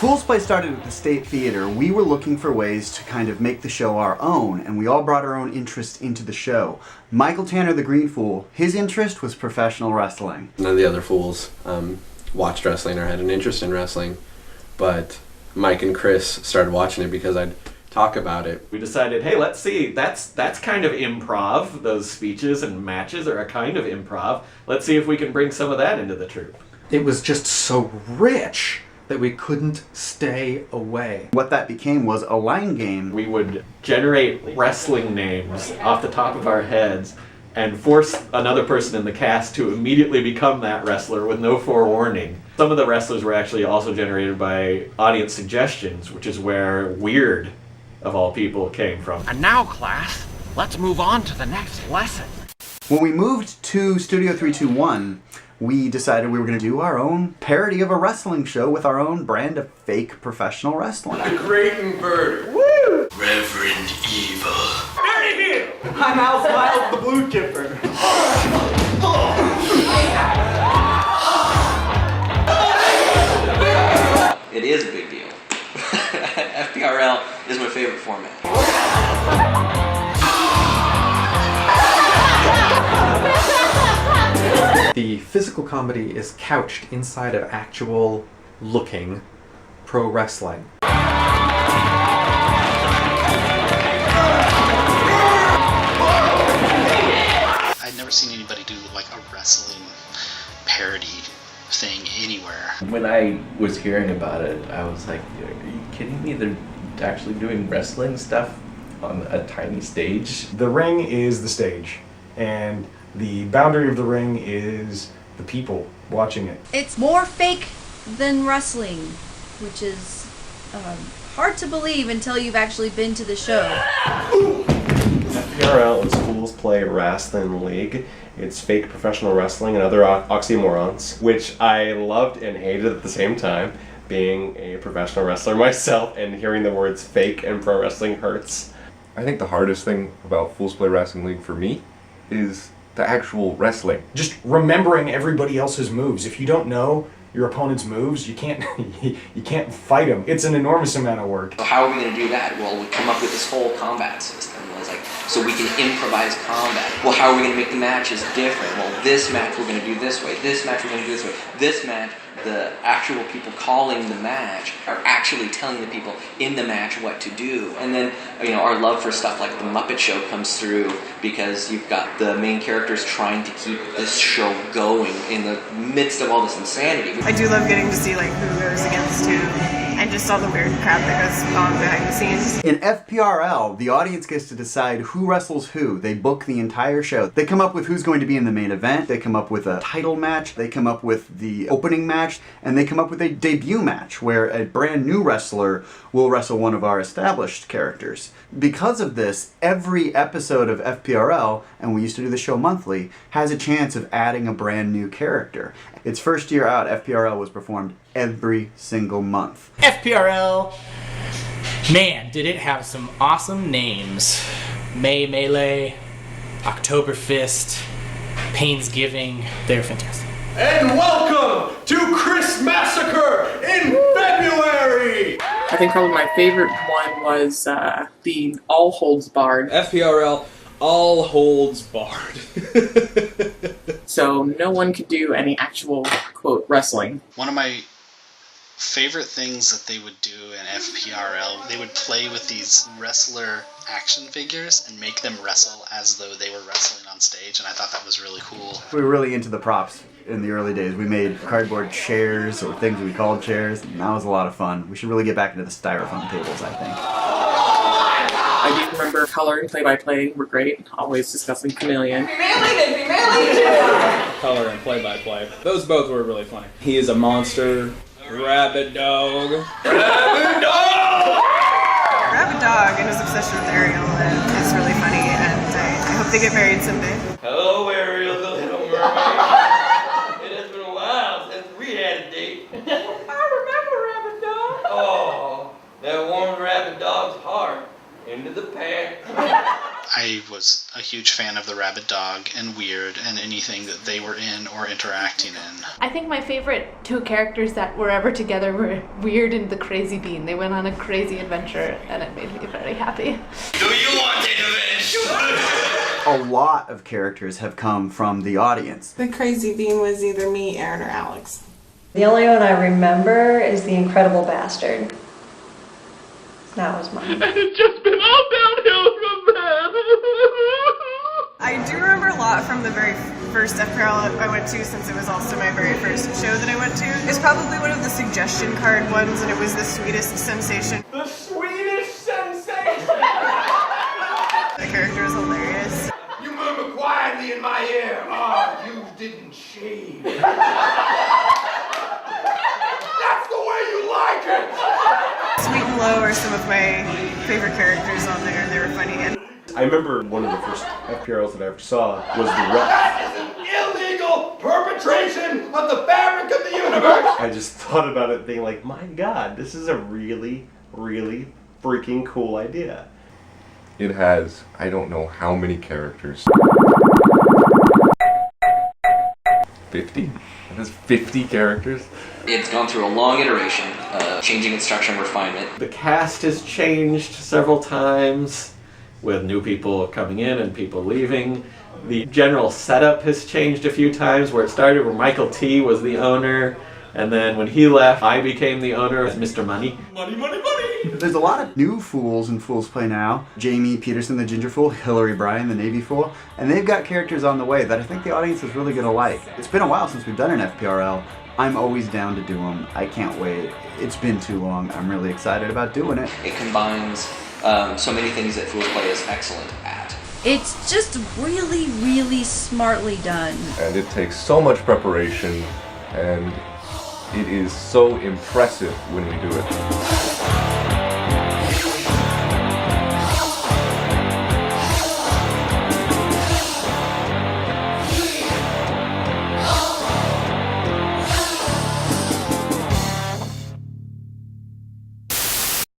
Fool's Play started at the State Theater. We were looking for ways to kind of make the show our own, and we all brought our own interest into the show. Michael Tanner, the Green Fool, his interest was professional wrestling. None of the other fools watched wrestling or had an interest in wrestling, but Mike and Chris started watching it because I'd talk about it. We decided, hey, let's see, that's kind of improv. Those speeches and matches are a kind of improv. Let's see if we can bring some of that into the troupe. It was just so rich that we couldn't stay away. What that became was a line game. We would generate wrestling names off the top of our heads and force another person in the cast to immediately become that wrestler with no forewarning. Some of the wrestlers were actually also generated by audience suggestions, which is where Weird, of all people, came from. And now, class, let's move on to the next lesson. When we moved to Studio 321, we decided we were going to do our own parody of a wrestling show with our own brand of fake professional wrestling. The Great Inverter. Woo! Reverend Evil. Dirty Heel! I'm Al Smiles, the Blue Kipper. It is a big deal. FPRL is my favorite format. The physical comedy is couched inside of actual looking pro wrestling. I'd never seen anybody do like a wrestling parody thing anywhere. When I was hearing about it, I was like, are you kidding me? They're actually doing wrestling stuff on a tiny stage? The ring is the stage, and the boundary of the ring is the people watching it. It's more fake than wrestling, which is hard to believe until you've actually been to the show. FPRL is Fool's Play Rasslin League. It's fake professional wrestling and other oxymorons, which I loved and hated at the same time. Being a professional wrestler myself and hearing the words fake and pro wrestling hurts. I think the hardest thing about Fool's Play Rasslin League for me is the actual wrestling. Just remembering everybody else's moves. If you don't know your opponent's moves, you can't you can't fight them. It's an enormous amount of work. So how are we going to do that? Well, we come up with this whole combat system. It was like, so we can improvise combat. Well, how are we going to make the matches different? Well, this match we're going to do this way. This match we're going to do this way. This match, the actual people calling the match are actually telling the people in the match what to do. And then, our love for stuff like the Muppet Show comes through because you've got the main characters trying to keep this show going in the midst of all this insanity. I do love getting to see like who goes against who and just all the weird crap that goes on behind the scenes. In FPRL, the audience gets to decide who wrestles who. They book the entire show. They come up with who's going to be in the main event. They come up with a title match. They come up with the opening match. And they come up with a debut match where a brand new wrestler will wrestle one of our established characters. Because of this, every episode of FPRL, and we used to do the show monthly, has a chance of adding a brand new character. Its first year out, FPRL was performed every single month. FPRL, man, did it have some awesome names. May Melee, October Fist, Painsgiving, they're fantastic. And welcome to Chris Massacre in February! I think probably my favorite one was the All Holds Barred. FPRL, All Holds Barred. So no one could do any actual, quote, wrestling. One of my favorite things that they would do in FPRL, they would play with these wrestler action figures and make them wrestle as though they were wrestling on stage, and I thought that was really cool. We were really into the props in the early days. We made cardboard chairs, or things we called chairs, and that was a lot of fun. We should really get back into the styrofoam tables, I think. I do remember color and play-by-play were great, always discussing Chameleon. Color and play-by-play. Those both were really funny. He is a monster. Rabbit dog. Rabbit dog! Rabbit Dog and his obsession with Ariel is really funny, and I hope they get married someday. Hello, Ariel, the little mermaid. It has been a while since we had a date. I remember Rabbit Dog. Oh, that warms Rabbit Dog's heart into the pan. I I was a huge fan of the Rabid Dog and Weird and anything that they were in or interacting in. I think my favorite two characters that were ever together were Weird and the Crazy Bean. They went on a crazy adventure and it made me very happy. Do you want an adventure? A lot of characters have come from the audience. The Crazy Bean was either me, Aaron, or Alex. The only one I remember is the Incredible Bastard. That was mine. And it's just been all downhill from there. I do remember a lot from the very first FPRL I went to, since it was also my very first show that I went to. It's probably one of the suggestion card ones, and it was the sweetest sensation. The sweetest sensation! The character was hilarious. You murmur quietly in my ear. Oh, you didn't shave. That's the way you like it! Sweet and Low are some of my favorite characters on there. They were funny. And I remember one of the first FPRLs that I ever saw was the That is an illegal perpetration of the fabric of the universe! I just thought about it being like, my god, this is a really, really freaking cool idea. It has, I don't know how many characters. 50? It has 50 characters? It's gone through a long iteration, changing its structure and refinement. The cast has changed several times, with new people coming in and people leaving. The general setup has changed a few times, where it started where Michael T. was the owner, and then when he left, I became the owner as Mr. Money. Money, money, money! There's a lot of new fools in Fools Play now. Jamie Peterson, the Ginger Fool, Hillary Bryan, the Navy Fool, and they've got characters on the way that I think the audience is really going to like. It's been a while since we've done an FPRL. I'm always down to do them. I can't wait. It's been too long. I'm really excited about doing it. It combines so many things that Fools Play is excellent at. It's just really, really smartly done. And it takes so much preparation, and it is so impressive when we do it.